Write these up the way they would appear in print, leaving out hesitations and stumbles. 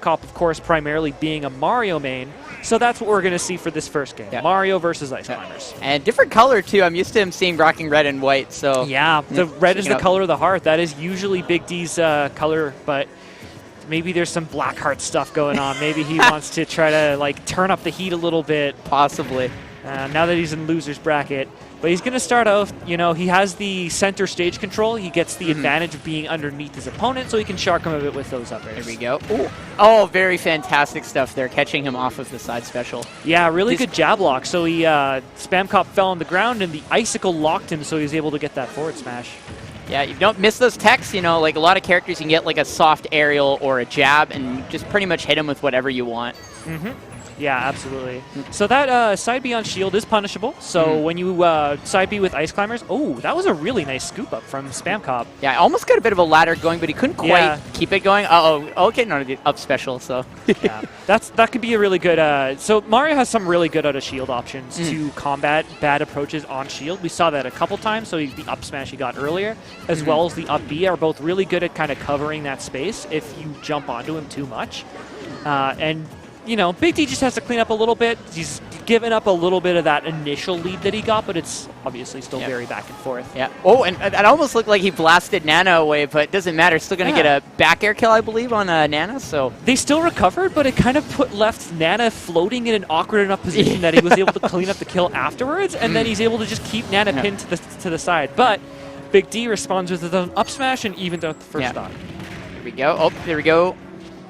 SpamCop, of course, primarily being a Mario main. So that's what we're going to see for this first game. Mario versus Ice Climbers. And different color, too. I'm used to him seeing rocking red and white. So yeah, the red is the color of the heart. That is usually Big D's color, but maybe there's some Blackheart stuff going on. Maybe he wants to try to like turn up the heat a little bit. Possibly. Now that he's in loser's bracket. But he's going to start off, you know, he has the center stage control. He gets the advantage of being underneath his opponent, so he can shark him a bit with those uppers. There we go. Ooh. Oh, very fantastic stuff there, catching him off of the side special. Yeah, really good jab lock. So he, SpamCop fell on the ground, and the icicle locked him, so he was able to get that forward smash. Yeah, you don't miss those techs, you know, like a lot of characters, you can get like a soft aerial or a jab, and just pretty much hit him with whatever you want. Yeah, absolutely. So that side B on shield is punishable. So when you side B with Ice Climbers, oh, that was a really nice scoop up from SpamCop. Yeah, I almost got a bit of a ladder going, but he couldn't quite keep it going. Okay, no, up special, so. Yeah, that could be a really good, so Mario has some really good out of shield options to combat bad approaches on shield. We saw that a couple times, so the up smash he got earlier, as well as the up B are both really good at kind of covering that space if you jump onto him too much. And you know, Big D just has to clean up a little bit. He's given up a little bit of that initial lead that he got, but it's obviously still very back and forth. Yeah. Oh, and it almost looked like he blasted Nana away, but it doesn't matter. Still going to get a back air kill, I believe, on Nana. So they still recovered, but it kind of left Nana floating in an awkward enough position that he was able to clean up the kill afterwards, and then he's able to just keep Nana pinned to the side. But Big D responds with his own up smash and evens out the first stock. There we go. Oh, there we go.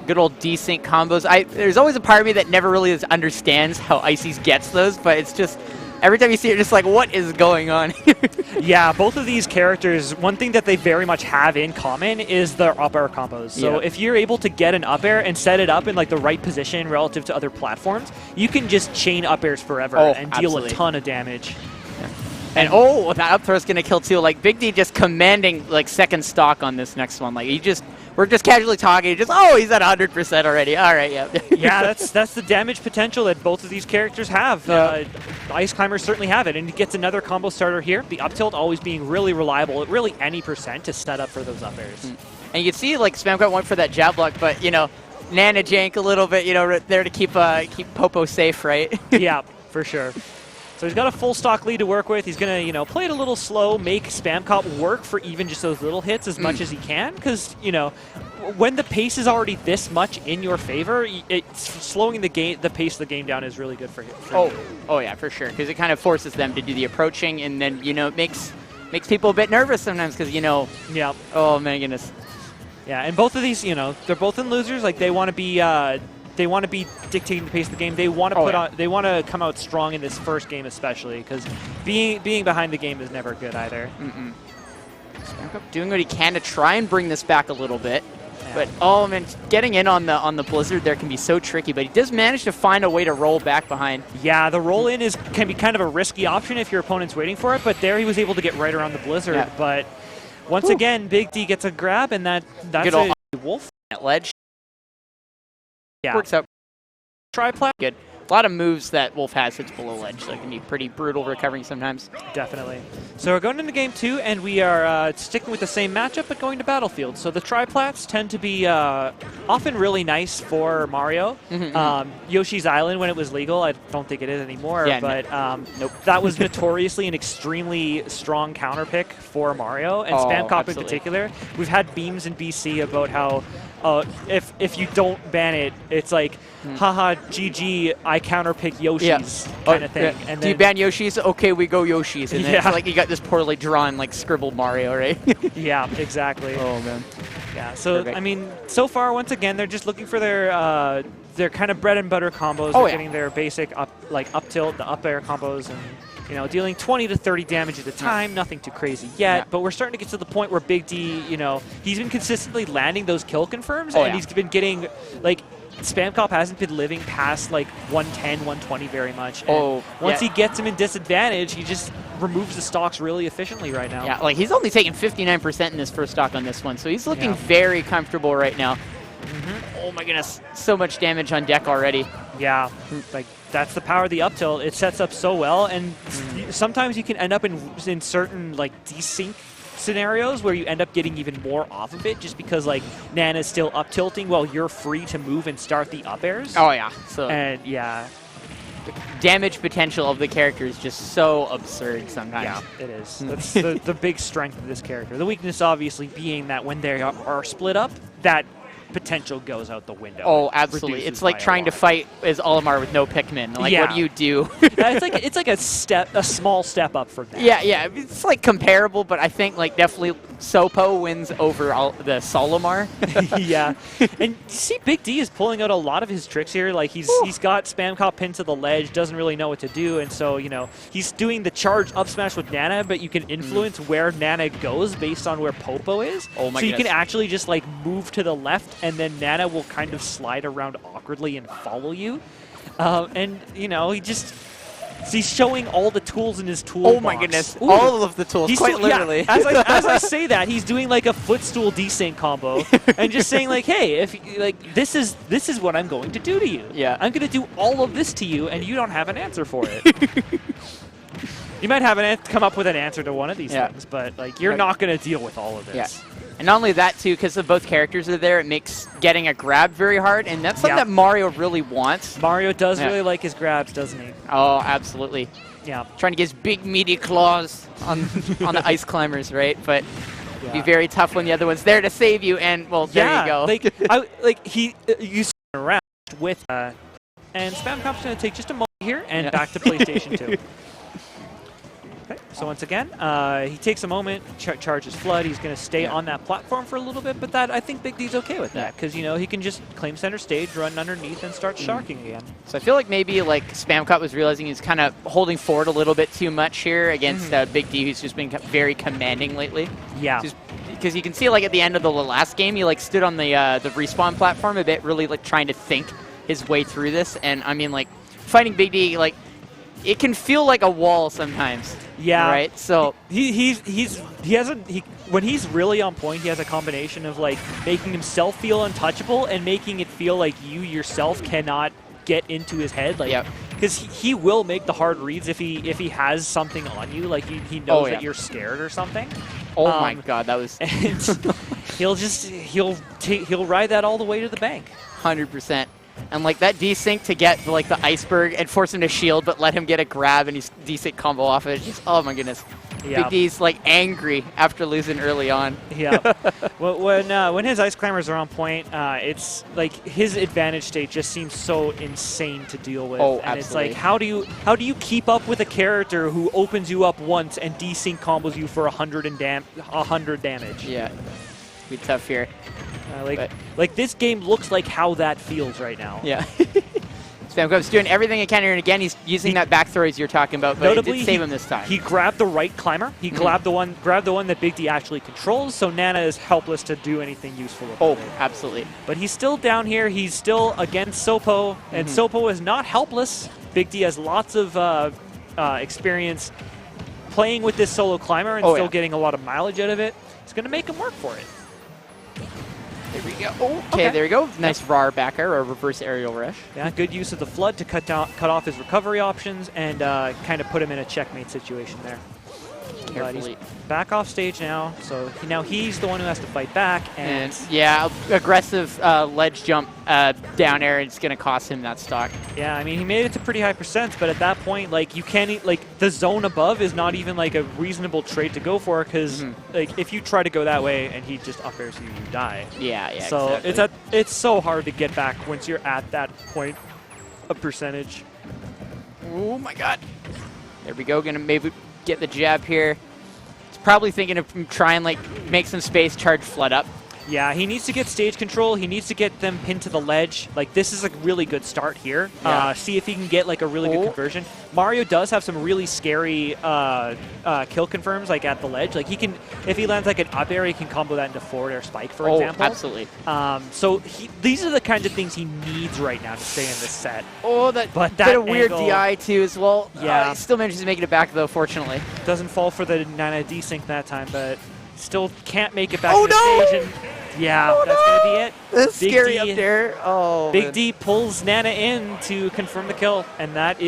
Good old desync combos. There's always a part of me that never really understands how Ices gets those, but it's just every time you see it, just like, what is going on here? Yeah, both of these characters, one thing that they very much have in common is their up air combos. So if you're able to get an up air and set it up in like the right position relative to other platforms, you can just chain up airs forever and deal a ton of damage. And that up throw is going to kill too. Like Big D just commanding like second stock on this next one. Like we're just casually talking. He's at 100% already. All right, yeah, that's the damage potential that both of these characters have. Ice Climbers certainly have it, and he gets another combo starter here. The up tilt always being really reliable at really any percent to set up for those up airs. And you can see like SpamCop went for that jab block, but you know, Nana jank a little bit, you know, there to keep Popo safe, right? Yeah, for sure. So he's got a full stock lead to work with. He's going to, you know, play it a little slow, make SpamCop work for even just those little hits as much as he can. Because, you know, when the pace is already this much in your favor, slowing the pace of the game down is really good for him. Oh yeah, for sure. Because it kind of forces them to do the approaching, and then, you know, it makes people a bit nervous sometimes because, you know. Yeah. Oh, my goodness. Yeah, and both of these, you know, they're both in losers. Like, they want to be dictating the pace of the game. They want to They want to come out strong in this first game, especially because being behind the game is never good either. SpamCop doing what he can to try and bring this back a little bit, but man, getting in on the blizzard there can be so tricky. But he does manage to find a way to roll back behind. Yeah, the roll in can be kind of a risky option if your opponent's waiting for it. But there he was able to get right around the blizzard. Yeah. But once again, Big D gets a grab, and that's good a wolf at ledge. Yeah. Works out. Triplat. Good. A lot of moves that Wolf has hits below ledge, so it can be pretty brutal recovering sometimes. Definitely. So we're going into game 2, and we are sticking with the same matchup, but going to Battlefield. So the triplats tend to be often really nice for Mario. Yoshi's Island, when it was legal, I don't think it is anymore, but that was notoriously an extremely strong counter pick for Mario, and SpamCop in particular. We've had beams in BC about how if you don't ban it, it's like, haha, GG, I counterpick Yoshi's kind of thing. And do you ban Yoshi's? Okay, we go Yoshi's. And then it's like you got this poorly drawn, like, scribbled Mario, right? Yeah, exactly. Oh, man. Yeah, so, I mean, so far, once again, they're just looking for their kind of bread and butter combos. They're getting their basic up tilt, the up air combos, and, you know, dealing 20 to 30 damage at a time. Nothing too crazy yet, but we're starting to get to the point where Big D, you know, he's been consistently landing those kill confirms, and he's been getting, like, SpamCop hasn't been living past like 110, 120 very much. And once he gets him in disadvantage, he just removes the stocks really efficiently right now. Yeah, like he's only taking 59% in his first stock on this one, so he's looking very comfortable right now. Oh my goodness, so much damage on deck already. Yeah, like that's the power of the up tilt. It sets up so well, and sometimes you can end up in certain like desync scenarios where you end up getting even more off of it just because, like, Nana's still up tilting while you're free to move and start the up airs. Oh, yeah. So and, yeah. The damage potential of the character is just so absurd sometimes. Yeah, it is. That's the big strength of this character. The weakness, obviously, being that when they are split up, that potential goes out the window. Oh, absolutely. It's like trying to fight as Olimar with no Pikmin. Like, what do you do? It's like a small step up from that. Yeah. It's like comparable, but I think like definitely Sopo wins over the Solomar. Yeah. And you see Big D is pulling out a lot of his tricks here. Like he's got SpamCop pinned to the ledge, doesn't really know what to do, and so, you know, he's doing the charge up smash with Nana, but you can influence where Nana goes based on where Popo is. Oh my So you goodness. can actually just like move to the left, and then Nana will kind of slide around awkwardly and follow you. And, you know, he's showing all the tools in his toolbox. Oh my goodness. Ooh. All of the tools, quite literally. Yeah, as I say that, he's doing like a footstool desync combo and just saying like, hey, if like this is what I'm going to do to you. Yeah. I'm going to do all of this to you, and you don't have an answer for it. You might have come up with an answer to one of these things, but like you're not going to deal with all of this. Yeah. And not only that, too, because of both characters are there, it makes getting a grab very hard, and that's something that Mario really wants. Mario does really like his grabs, doesn't he? Oh, absolutely. Yeah. Trying to get his big, meaty claws on the ice climbers, right? But it'd be very tough when the other one's there to save you, and, well, there you go. You spin around with, and SpamCop's going to take just a moment here and back to PlayStation 2. Okay, so once again, he takes a moment, charges Flood. He's going to stay on that platform for a little bit, but I think Big D's okay with that because, you know, he can just claim center stage, run underneath, and start sharking again. So I feel like maybe like SpamCop was realizing he's kind of holding forward a little bit too much here against Big D, who's just been very commanding lately. Yeah. Because you can see like at the end of the last game, he like stood on the respawn platform a bit, really like trying to think his way through this. And I mean, like fighting Big D, like it can feel like a wall sometimes. Yeah. Right. So when he's really on point, he has a combination of like making himself feel untouchable and making it feel like you yourself cannot get into his head. Like, because he will make the hard reads if he has something on you. Like he knows that you're scared or something. Oh my God, that was. And he'll ride that all the way to the bank. 100%. And like that desync to get like the iceberg and force him to shield, but let him get a grab and he's desync combo off it. Just, oh my goodness. Yeah. Big D's like angry after losing early on. Yeah. When his ice climbers are on point, it's like his advantage state just seems so insane to deal with. Oh, and absolutely. it's like how do you keep up with a character who opens you up once and desync combos you for 100 damage? Yeah. Be tough here. Like this game looks like how that feels right now. Yeah. SpamCop's doing everything he can here, and again, he's using that back throw as you're talking about, but notably, it did save him this time. He grabbed the right climber. He grabbed the one that Big D actually controls, so Nana is helpless to do anything useful about it. Absolutely. But he's still down here. He's still against Sopo, and Sopo is not helpless. Big D has lots of experience playing with this solo climber and still getting a lot of mileage out of it. It's going to make him work for it. There we go. Okay, there we go. Nice RAR back air or reverse aerial rush. Yeah, good use of the Flood to cut off his recovery options and kind of put him in a checkmate situation there. Carefully. He's back off stage now, so now he's the one who has to fight back. And yeah, aggressive ledge jump down air, it's going to cost him that stock. Yeah, I mean, he made it to pretty high percents, but at that point, like, you can't, like, the zone above is not even, like, a reasonable trade to go for, because, like, if you try to go that way and he just up airs you, you die. Yeah, so exactly. it's so hard to get back once you're at that point of percentage. Oh, my God. There we go. Going to maybe get the jab here. He's probably thinking of trying, like, make some space, charge Flood up. Yeah, he needs to get stage control. He needs to get them pinned to the ledge. Like, this is a really good start here. Yeah. See if he can get, like, a really good conversion. Mario does have some really scary kill confirms, like, at the ledge. Like, he can, if he lands, like, an up air, he can combo that into forward air spike, for example. Absolutely. So these are the kinds of things he needs right now to stay in this set. Oh, that bit of weird DI, too, as well. Yeah. He still manages to make it back, though, fortunately. Doesn't fall for the Nana desync that time, but still can't make it back to the stage. And yeah, that's going to be it. That's scary up there. Oh, Big D pulls Nana in to confirm the kill, and that is